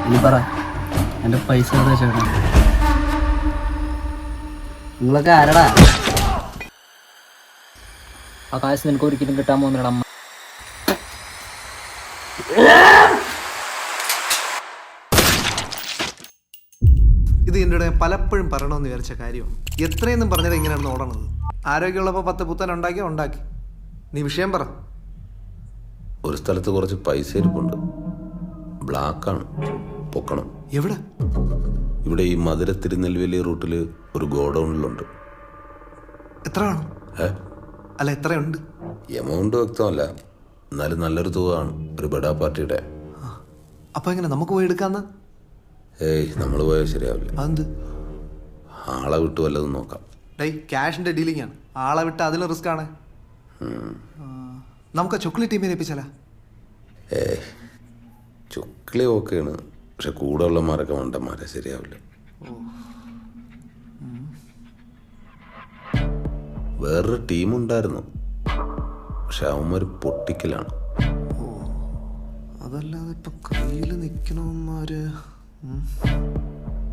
ഇനി പറ, എൻ്റെ പൈസ എവിടെ ചേട്ടാ? നിങ്ങളൊക്കെ ആരടാ? ആ കാശ് നിനക്ക് ഒരിക്കലും കിട്ടാൻ പോകുന്നില്ല അമ്മ. ഇത് എൻ്റെ പലപ്പോഴും പറയണമെന്ന് വിചാരിച്ച കാര്യമാണ്. എത്രയെന്നും പറഞ്ഞാൽ ഇങ്ങനെയാണ് ഓടണത്. ആരോഗ്യമുള്ളപ്പോൾ 10 പുത്തൻ ഉണ്ടാക്കി. നീ വിഷയം പറ. ഒരു സ്ഥലത്ത് കുറച്ച് പൈസ ഇരിപ്പുണ്ട്. ബ്ലാക്കാണ്, പൊക്കണം. എവിടെ? ഇവിടെ ഈ മധുര തിരുനെൽവേലി റൂട്ടിൽ ഒരു ഗോഡൗണിലുണ്ട്. എത്ര കാണും? അല്ല, എത്രയുണ്ട്? എമൗണ്ട് വ്യക്തമല്ല, എന്നാലും നല്ലൊരു തുകയാണ്. ഒരു ബഡാ പാർട്ടിയുടെ. അപ്പൊ എങ്ങനെ നമുക്ക് പോയി എടുക്കാന്ന്? ഏയ്, നമ്മൾ പോയാൽ ശരിയാവില്ല. അതെന്ത്? ആളെ വിട്ട് വല്ലതും നോക്കാം. ക്യാഷിന്റെ ഡീലിംഗ് ആണ്. ആളെ വിട്ട് അതിലും റിസ്ക് ആണ്. നമുക്ക് ചോക്ലേറ്റ് ടീമിനെ ഏൽപ്പിച്ചാലാ? ചുക്ലി ഓക്കെയാണ്, പക്ഷെ കൂടെ ഉള്ളമാരൊക്കെ മണ്ടന്മാരെ, ശരിയാവില്ല. വേറൊരു ടീമുണ്ടായിരുന്നു, പക്ഷെ അവന്മാര് പൊട്ടിക്കലാണ്. അതല്ലാതെ ഇപ്പൊ കയ്യിൽ നിക്കണവന്മാര്.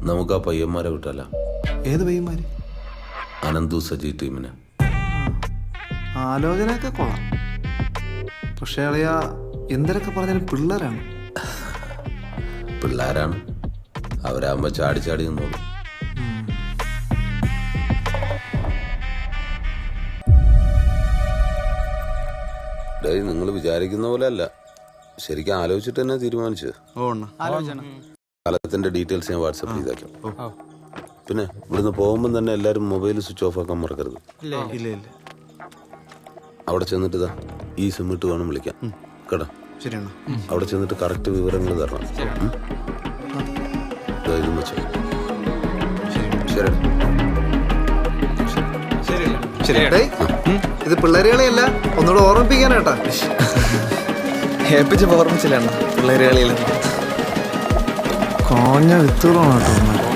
നമുക്ക് ആ പയ്യന്മാരെ വിട്ടല്ല. ഏത് പയ്യന്മാര്? അനന്തു സജി ടീമിന്. ആലോചനയൊക്കെ കൊള്ളാം, പക്ഷെ അളിയാ എന്തൊക്കെ പറഞ്ഞാലും പിള്ളേരാണ്. പിള്ളേരാണ്, അവരാകുമ്പോ ചാടി നിന്നോളൂ. നിങ്ങൾ വിചാരിക്കുന്ന പോലെ അല്ല, ശരിക്കും ആലോചിച്ചിട്ട് തന്നെ തീരുമാനിച്ചത്. സ്ഥലത്തിന്റെ ഡീറ്റെയിൽസ് ഞാൻ വാട്സാപ്പ് ചെയ്തേക്കാം. പിന്നെ ഇവിടുന്ന് പോകുമ്പോൾ തന്നെ എല്ലാരും മൊബൈൽ സ്വിച്ച് ഓഫ് ആക്കാൻ മറക്കരുത്. ഇല്ല. അവിടെ ചെന്നിട്ട് ഇതാ ഈ സിമ്മിട്ട് വേണം വിളിക്കാൻ കേട്ടോ. ശരിയാണ്. അവിടെ ചെന്നിട്ട് കറക്റ്റ് വിവരങ്ങൾ തരണം. ഇതും വെച്ചോ. ശരി. ഇത് പിള്ളേരുകളെയല്ല, ഒന്നുകൂടെ ഓർമ്മിപ്പിക്കാനാട്ടാ. ഓർമ്മിച്ചില്ല പിള്ളേരുകളിൽ കോഞ്ഞ വിത്തുകളാണ് കേട്ടോ.